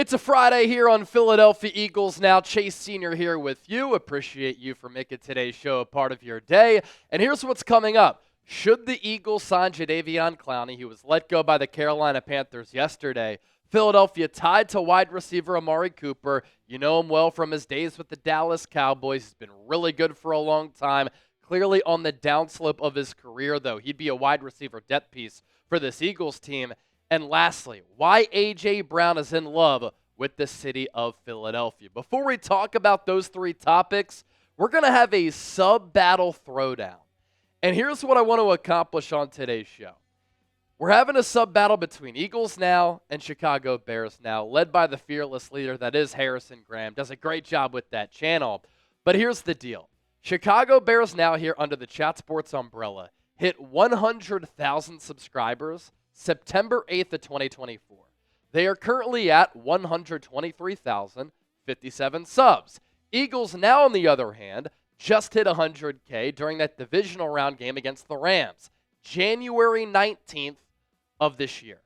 It's a Friday here on Philadelphia Eagles Now. Chase Sr. here with you. Appreciate you for making today's show a part of your day. And here's what's coming up. Should the Eagles sign Jadeveon Clowney, who was let go by the Carolina Panthers yesterday? Philadelphia tied to wide receiver Amari Cooper. You know him well from his days with the Dallas Cowboys. He's been really good for a long time. Clearly on the downslope of his career, though. He'd be a wide receiver depth piece for this Eagles team. And lastly, why A.J. Brown is in love with the city of Philadelphia. Before we talk about those three topics, we're going to have a sub-battle throwdown. And here's what I want to accomplish on today's show. We're having a sub-battle between Eagles Now and Chicago Bears Now, led by the fearless leader that is Harrison Graham. Does a great job with that channel. But here's the deal. Chicago Bears Now here under the Chat Sports umbrella hit 100,000 subscribers September 8th of 2024. They are currently at 123,057 subs. Eagles Now, on the other hand, just hit 100K during that divisional round game against the Rams, January 19th of this year.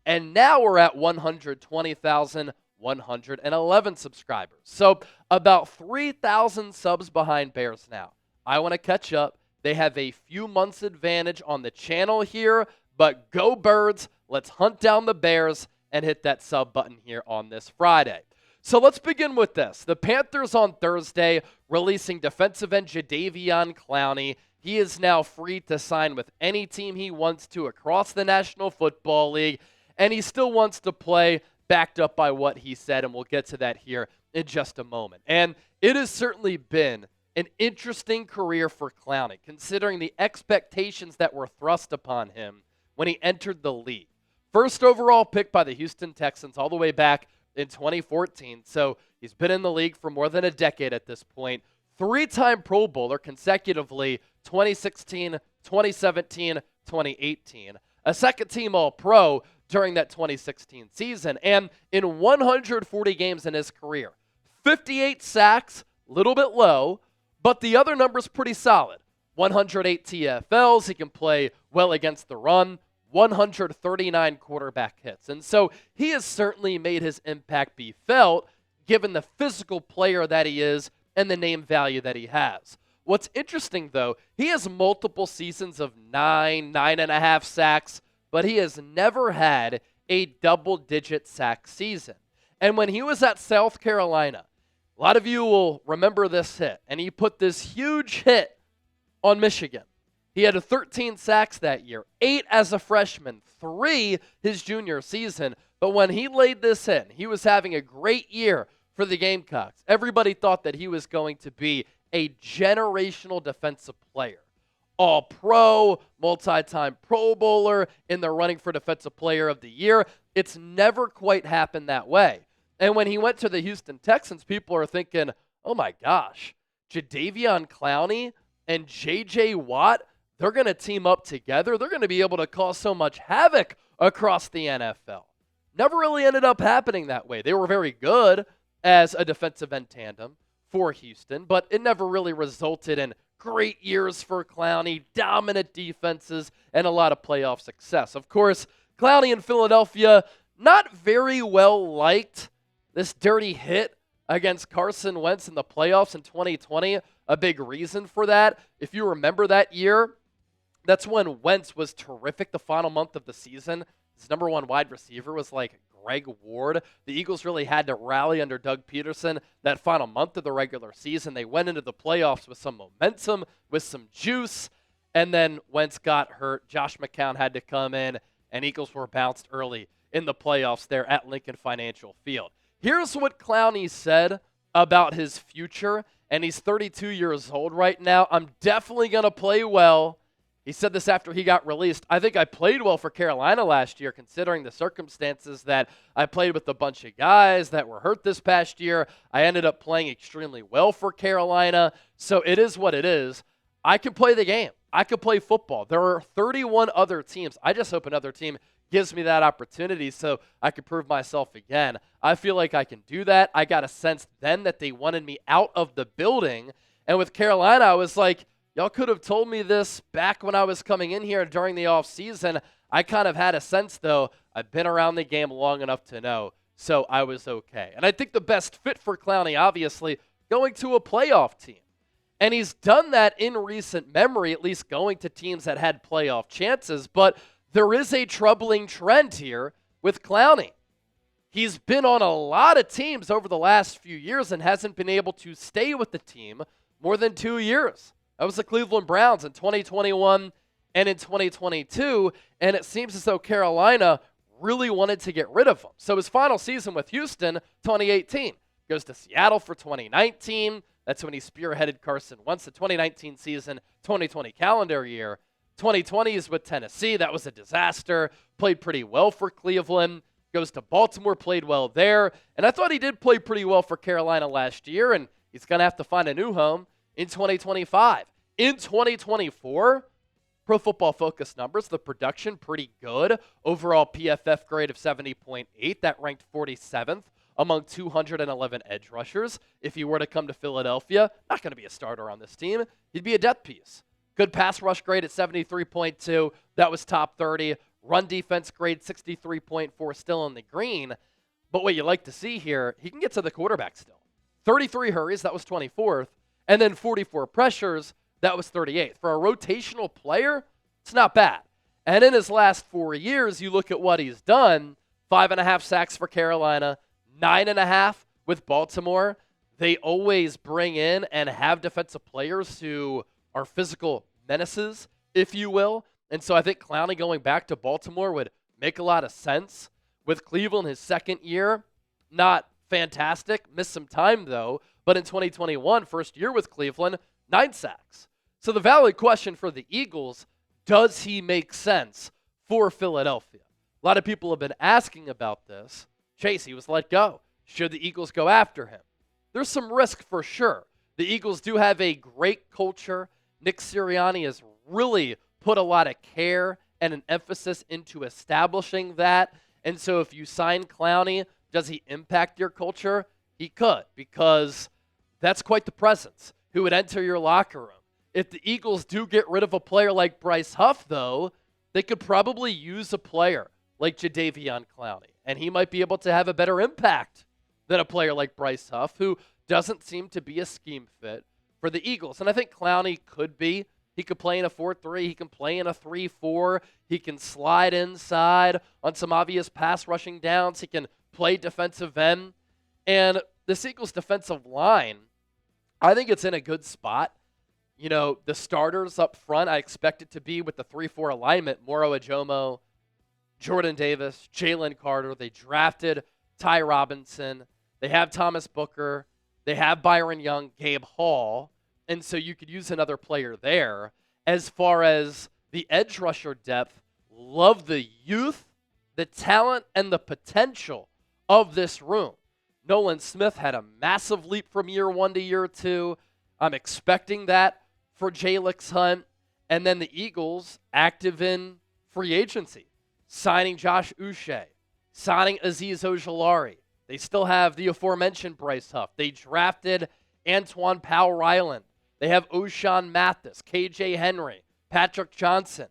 And now we're at 120,111 subscribers. So about 3,000 subs behind Bears Now. I want to catch up. They have a few months advantage on the channel here. But go Birds, let's hunt down the Bears and hit that sub button here on this Friday. So let's begin with this. The Panthers on Thursday releasing defensive end Jadeveon Clowney. He is now free to sign with any team he wants to across the National Football League, and he still wants to play, backed up by what he said, and we'll get to that here in just a moment. And it has certainly been an interesting career for Clowney, considering the expectations that were thrust upon him when he entered the league. First overall pick by the Houston Texans all the way back in 2014. So he's been in the league for more than a decade at this point. Three-time Pro Bowler consecutively, 2016, 2017, 2018. A second-team All-Pro during that 2016 season. And in 140 games in his career, 58 sacks, a little bit low, but the other number's pretty solid. 108 TFLs, he can play well against the run, 139 quarterback hits. And so he has certainly made his impact be felt given the physical player that he is and the name value that he has. What's interesting, though, he has multiple seasons of 9.5 sacks, but he has never had a double-digit sack season. And when he was at South Carolina, a lot of you will remember this hit, and he put this huge hit on Michigan. He had 13 sacks that year, 8 as a freshman, 3 his junior season. But when he laid this in, he was having a great year for the Gamecocks. Everybody thought that he was going to be a generational defensive player. All-Pro, multi-time Pro Bowler, in the running for Defensive Player of the Year. It's never quite happened that way. And when he went to the Houston Texans, people are thinking, oh my gosh, Jadeveon Clowney and J.J. Watt, they're going to team up together. They're going to be able to cause so much havoc across the NFL. Never really ended up happening that way. They were very good as a defensive end tandem for Houston, but it never really resulted in great years for Clowney, dominant defenses, and a lot of playoff success. Of course, Clowney in Philadelphia, not very well liked. This dirty hit against Carson Wentz in the playoffs in 2020, a big reason for that. If you remember that year, that's when Wentz was terrific the final month of the season. His number one wide receiver was like Greg Ward. The Eagles really had to rally under Doug Peterson that final month of the regular season. They went into the playoffs with some momentum, with some juice, and then Wentz got hurt. Josh McCown had to come in, and Eagles were bounced early in the playoffs there at Lincoln Financial Field. Here's what Clowney said about his future, and he's 32 years old right now. I'm definitely going to play well. He said this after he got released. I think I played well for Carolina last year, considering the circumstances that I played with a bunch of guys that were hurt this past year. I ended up playing extremely well for Carolina, so it is what it is. I can play the game. I could play football. There are 31 other teams. I just hope another team gives me that opportunity so I could prove myself again. I feel like I can do that. I got a sense then that they wanted me out of the building. And with Carolina, I was like, y'all could have told me this back when I was coming in here during the offseason. I kind of had a sense, though. I've been around the game long enough to know So I was okay. And I think the best fit for Clowney, obviously, going to a playoff team. And he's done that in recent memory, at least going to teams that had playoff chances. But there is a troubling trend here with Clowney. He's been on a lot of teams over the last few years and hasn't been able to stay with the team more than 2 years. That was the Cleveland Browns in 2021 and in 2022, and it seems as though Carolina really wanted to get rid of him. So his final season with Houston, 2018, goes to Seattle for 2019. That's when he spearheaded Carson Wentz, the 2019 season, 2020 calendar year. 2020 is with Tennessee. That was a disaster. Played pretty well for Cleveland. Goes to Baltimore, played well there. And I thought he did play pretty well for Carolina last year, and he's going to have to find a new home in 2025. In 2024, Pro Football Focus numbers, the production pretty good. Overall PFF grade of 70.8. That ranked 47th among 211 edge rushers. If he were to come to Philadelphia, not going to be a starter on this team. He'd be a depth piece. Good pass rush grade at 73.2. That was top 30. Run defense grade 63.4, still in the green. But what you like to see here, he can get to the quarterback still. 33 hurries, that was 24th. And then 44 pressures, that was 38th. For a rotational player, it's not bad. And in his last 4 years, you look at what he's done, 5.5 sacks for Carolina, 9.5 with Baltimore. They always bring in and have defensive players who are physical menaces, if you will. And so I think Clowney going back to Baltimore would make a lot of sense. With Cleveland, his second year, not fantastic. Missed some time, though. But in 2021, first year with Cleveland, 9 sacks. So the valid question for the Eagles, does he make sense for Philadelphia? A lot of people have been asking about this. Chase, he was let go. Should the Eagles go after him? There's some risk for sure. The Eagles do have a great culture. Nick Sirianni has really put a lot of care and an emphasis into establishing that. And so if you sign Clowney, does he impact your culture? He could, because that's quite the presence who would enter your locker room. If the Eagles do get rid of a player like Bryce Huff, though, they could probably use a player like Jadeveon Clowney, and he might be able to have a better impact than a player like Bryce Huff, who doesn't seem to be a scheme fit for the Eagles. And I think Clowney could be. He could play in a 4-3. He can play in a 3-4. He can slide inside on some obvious pass rushing downs. He can play defensive end. And the Eagles' defensive line, I think it's in a good spot. You know, the starters up front, I expect it to be with the 3-4 alignment, Moro Ajomo, Jordan Davis, Jalen Carter. They drafted Ty Robinson. They have Thomas Booker. They have Byron Young, Gabe Hall. And so you could use another player there. As far as the edge rusher depth, love the youth, the talent, and the potential of this room. Nolan Smith had a massive leap from year 1 to year 2. I'm expecting that for Jalix Hunt. And then the Eagles active in free agency, signing Josh Uche, signing Azeez Ojulari. They still have the aforementioned Bryce Huff. They drafted Antoine Powell-Ryland. They have O'Shawn Mathis, KJ Henry, Patrick Johnson.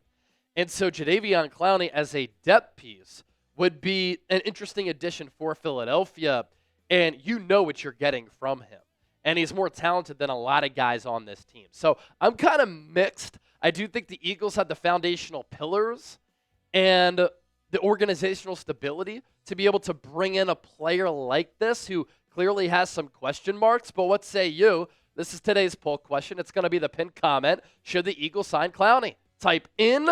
And so Jadeveon Clowney as a depth piece would be an interesting addition for Philadelphia, and you know what you're getting from him. And he's more talented than a lot of guys on this team. So I'm kind of mixed. I do think the Eagles have the foundational pillars and the organizational stability to be able to bring in a player like this who clearly has some question marks. But what say you? This is today's poll question. It's going to be the pinned comment. Should the Eagles sign Clowney? Type in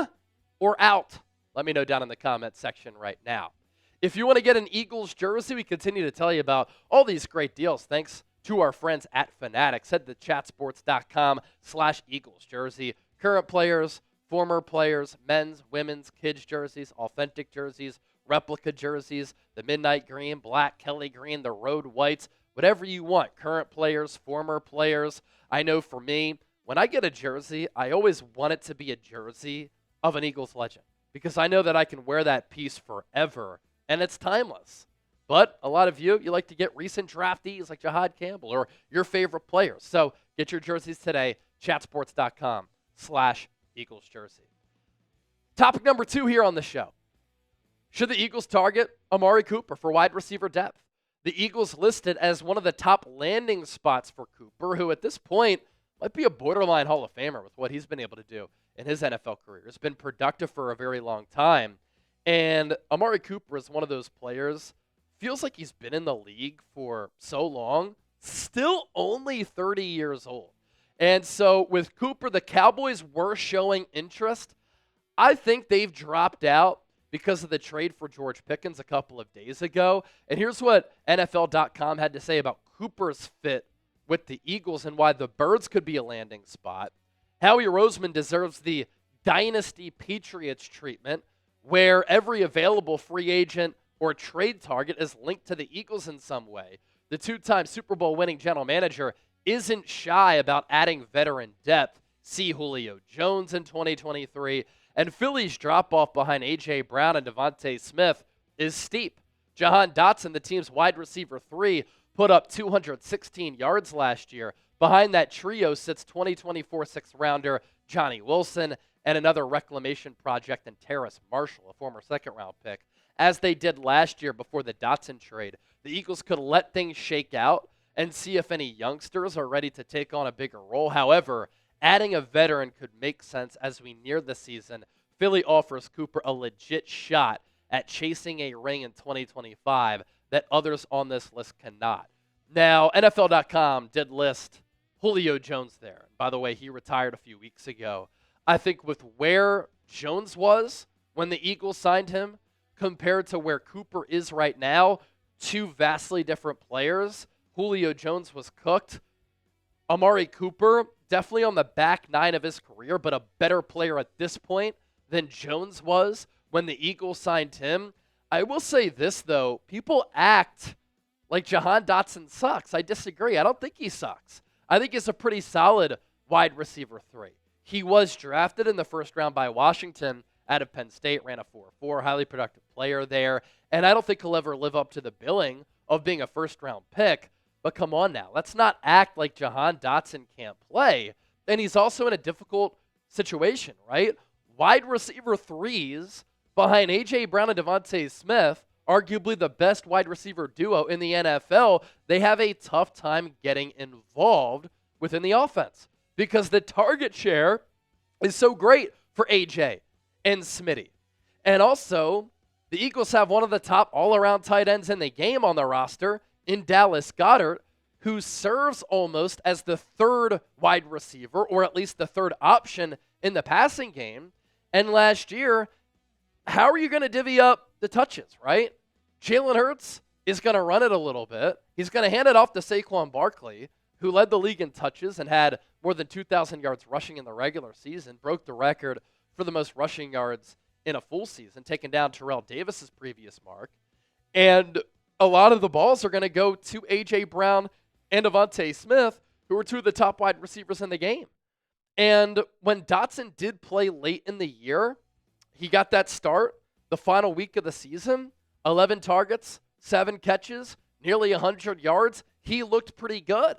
or out. Let me know down in the comment section right now. If you want to get an Eagles jersey, we continue to tell you about all these great deals. Thanks to our friends at Fanatics. Head to chatsports.com/Eagles jersey. Current players, former players, men's, women's, kids jerseys, authentic jerseys, replica jerseys, the midnight green, black, Kelly green, the road whites, whatever you want. Current players, former players. I know for me, when I get a jersey, I always want it to be a jersey of an Eagles legend because I know that I can wear that piece forever and it's timeless. But a lot of you like to get recent draftees like Jihaad Campbell or your favorite players. So get your jerseys today, chatsports.com/Eagles jersey. Topic number 2 here on the show. Should the Eagles target Amari Cooper for wide receiver depth? The Eagles listed as one of the top landing spots for Cooper, who at this point might be a borderline Hall of Famer with what he's been able to do in his NFL career. He's been productive for a very long time. And Amari Cooper is one of those players, feels like he's been in the league for so long, still only 30 years old. And so with Cooper, the Cowboys were showing interest. I think they've dropped out because of the trade for George Pickens a couple of days ago. And here's what NFL.com had to say about Cooper's fit with the Eagles and why the Birds could be a landing spot. Howie Roseman deserves the Dynasty Patriots treatment, where every available free agent or trade target is linked to the Eagles in some way. The two-time Super Bowl winning general manager isn't shy about adding veteran depth. See Julio Jones in 2023. And Philly's drop-off behind A.J. Brown and Devontae Smith is steep. Jahan Dotson, the team's wide receiver 3, put up 216 yards last year. Behind that trio sits 2024 sixth-rounder Johnny Wilson and another reclamation project in Terrace Marshall, a former second-round pick. As they did last year before the Dotson trade, the Eagles could let things shake out and see if any youngsters are ready to take on a bigger role. However, adding a veteran could make sense as we near the season. Philly offers Cooper a legit shot at chasing a ring in 2025 that others on this list cannot. Now, NFL.com did list Julio Jones there. By the way, he retired a few weeks ago. I think with where Jones was when the Eagles signed him compared to where Cooper is right now, two vastly different players. Julio Jones was cooked. Amari Cooper, definitely on the back nine of his career, but a better player at this point than Jones was when the Eagles signed him. I will say this, though. People act like Jahan Dotson sucks. I disagree. I don't think he sucks. I think he's a pretty solid wide receiver 3. He was drafted in the first round by Washington out of Penn State, ran a 4.4, highly productive player there, and I don't think he'll ever live up to the billing of being a first-round pick. But come on now, let's not act like Jahan Dotson can't play. And he's also in a difficult situation, right? Wide receiver 3s behind A.J. Brown and Devontae Smith, arguably the best wide receiver duo in the NFL, they have a tough time getting involved within the offense because the target share is so great for A.J. and Smitty. And also, the Eagles have one of the top all-around tight ends in the game on the roster in Dallas Goedert, who serves almost as the third wide receiver, or at least the third option in the passing game. And last year, how are you going to divvy up the touches, right? Jalen Hurts is going to run it a little bit. He's going to hand it off to Saquon Barkley, who led the league in touches and had more than 2,000 yards rushing in the regular season, broke the record for the most rushing yards in a full season, taking down Terrell Davis's previous mark. And a lot of the balls are going to go to A.J. Brown and Devontae Smith, who are two of the top wide receivers in the game. And when Dotson did play late in the year, he got that start the final week of the season, 11 targets, 7 catches, nearly 100 yards. He looked pretty good.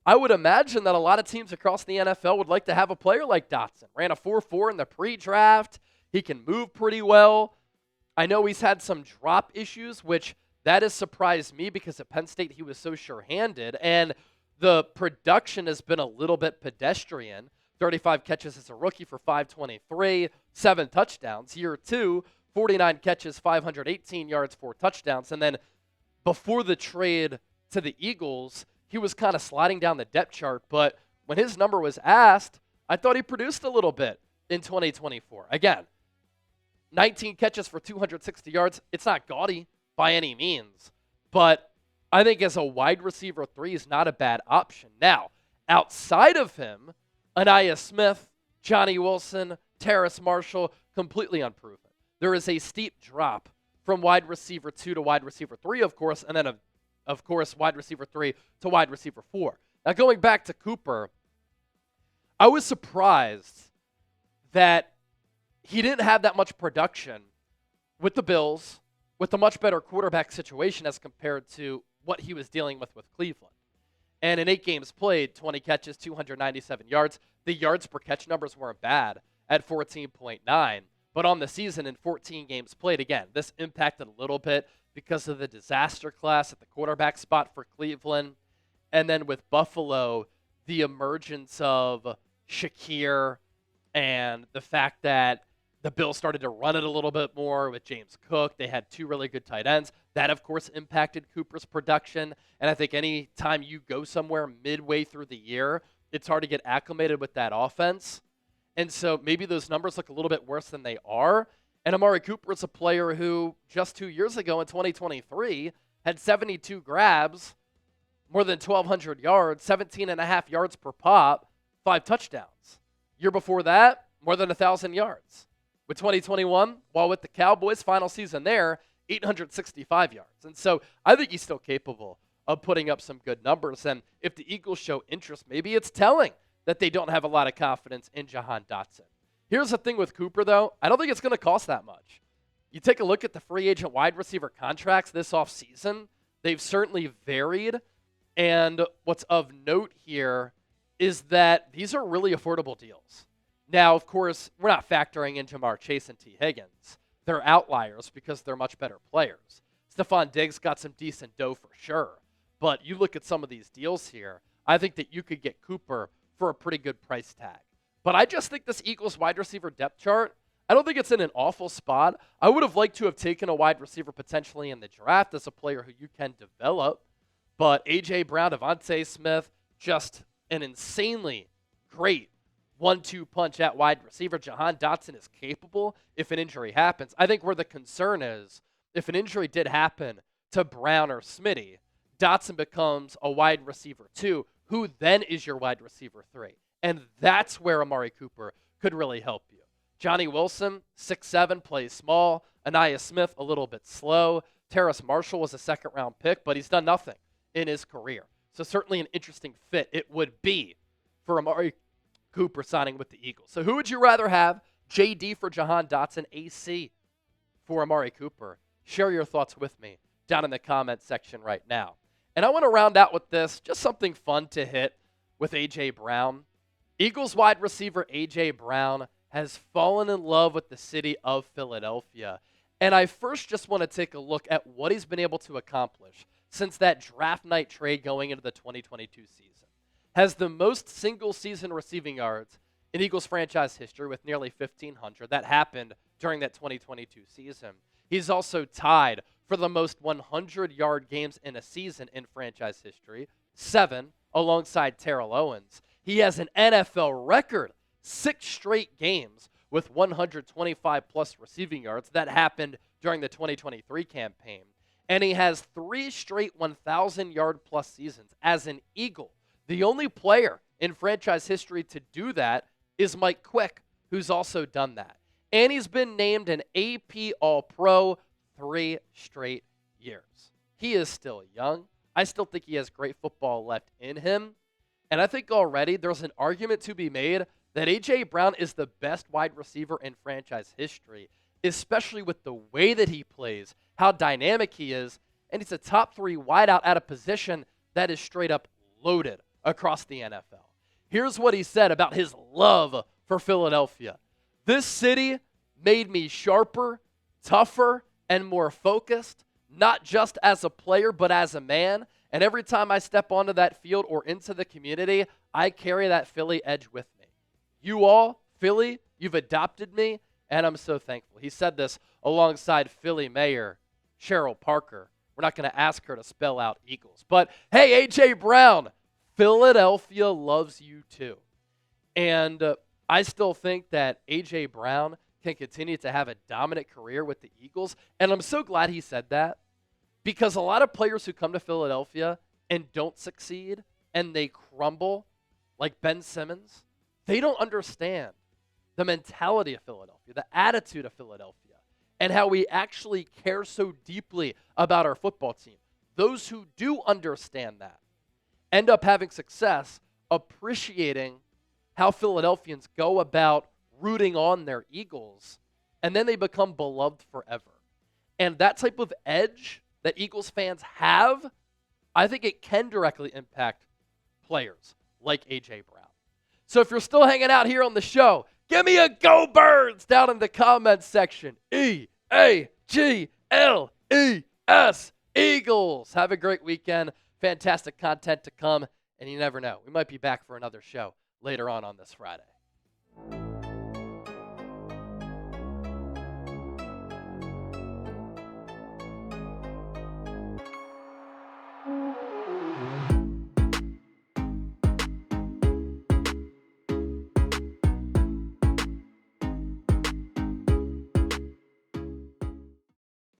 I would imagine that a lot of teams across the NFL would like to have a player like Dotson. Ran a 4.4 in the pre-draft. He can move pretty well. I know he's had some drop issues, which that has surprised me because at Penn State he was so sure-handed, and the production has been a little bit pedestrian. 35 catches as a rookie for 523, 7 touchdowns. Year 2, 49 catches, 518 yards, 4 touchdowns. And then before the trade to the Eagles, he was kind of sliding down the depth chart. But when his number was asked, I thought he produced a little bit in 2024. Again, 19 catches for 260 yards. It's not gaudy by any means, but I think as a wide receiver 3 is not a bad option. Now, outside of him, Anaya Smith, Johnny Wilson, Terrace Marshall, completely unproven. There is a steep drop from wide receiver 2 to wide receiver 3, of course, and then, of course, wide receiver 3 to wide receiver 4. Now, going back to Cooper, I was surprised that he didn't have that much production with the Bills, with a much better quarterback situation as compared to what he was dealing with Cleveland. And in 8 games played, 20 catches, 297 yards. The yards per catch numbers weren't bad at 14.9. But on the season in 14 games played, again, this impacted a little bit because of the disaster class at the quarterback spot for Cleveland. And then with Buffalo, the emergence of Shakir and the fact that the Bills started to run it a little bit more with James Cook. They had 2 really good tight ends. That, of course, impacted Cooper's production. And I think any time you go somewhere midway through the year, it's hard to get acclimated with that offense. And so maybe those numbers look a little bit worse than they are. And Amari Cooper is a player who just 2 years ago in 2023 had 72 grabs, more than 1,200 yards, 17.5 yards per pop, 5 touchdowns. Year before that, more than 1,000 yards. With 2021, while with the Cowboys, final season there, 865 yards. And so I think he's still capable of putting up some good numbers. And if the Eagles show interest, maybe it's telling that they don't have a lot of confidence in Jahan Dotson. Here's the thing with Cooper, though. I don't think it's going to cost that much. You take a look at the free agent wide receiver contracts this offseason, they've certainly varied. And what's of note here is that these are really affordable deals. Now, of course, we're not factoring in Jamar Chase and T. Higgins. They're outliers because they're much better players. Stephon Diggs got some decent dough for sure. But you look at some of these deals here, I think that you could get Cooper for a pretty good price tag. But I just think this Eagles wide receiver depth chart, I don't think it's in an awful spot. I would have liked to have taken a wide receiver potentially in the draft as a player who you can develop. But A.J. Brown, Devontae Smith, just an insanely great 1-2 punch at wide receiver. Jahan Dotson is capable if an injury happens. I think where the concern is, if an injury did happen to Brown or Smitty, Dotson becomes a wide receiver 2, who then is your wide receiver 3. And that's where Amari Cooper could really help you. Johnny Wilson, 6'7", plays small. Aniyah Smith, a little bit slow. Terrace Marshall was a second-round pick, but he's done nothing in his career. So certainly an interesting fit it would be for Amari Cooper signing with the Eagles. So who would you rather have? JD for Jahan Dotson, AC for Amari Cooper? Share your thoughts with me down in the comments section right now. And I want to round out with this, just something fun to hit with A.J. Brown. Eagles wide receiver A.J. Brown has fallen in love with the city of Philadelphia. And I first just want to take a look at what he's been able to accomplish since that draft night trade going into the 2022 season. Has the most single-season receiving yards in Eagles franchise history with nearly 1,500. That happened during that 2022 season. He's also tied for the most 100-yard games in a season in franchise history, 7, alongside Terrell Owens. He has an NFL record, 6 straight games with 125-plus receiving yards. That happened during the 2023 campaign. And he has 3 straight 1,000-yard-plus seasons as an Eagle. The only player in franchise history to do that is Mike Quick, who's also done that. And he's been named an AP All-Pro 3 straight years. He is still young. I still think he has great football left in him. And I think already there's an argument to be made that A.J. Brown is the best wide receiver in franchise history, especially with the way that he plays, how dynamic he is, and he's a top 3 wideout at a position that is straight up loaded across the NFL. Here's what he said about his love for Philadelphia. This city made me sharper, tougher, and more focused, not just as a player, but as a man. And every time I step onto that field or into the community, I carry that Philly edge with me. You all, Philly, you've adopted me, and I'm so thankful. He said this alongside Philly Mayor Cheryl Parker. We're not going to ask her to spell out Eagles. But, hey, A.J. Brown, Philadelphia loves you too. And I still think that A.J. Brown can continue to have a dominant career with the Eagles. And I'm so glad he said that, because a lot of players who come to Philadelphia and don't succeed and they crumble, like Ben Simmons, they don't understand the mentality of Philadelphia, the attitude of Philadelphia, and how we actually care so deeply about our football team. Those who do understand that end up having success appreciating how Philadelphians go about rooting on their Eagles, and then they become beloved forever. And that type of edge that Eagles fans have, I think it can directly impact players like A.J. Brown. So if you're still hanging out here on the show, Give me a Go Birds down in the comments section. E-A-G-L-E-S. Eagles. Have a great weekend. Fantastic content to come. And you never know. We might be back for another show later on this Friday.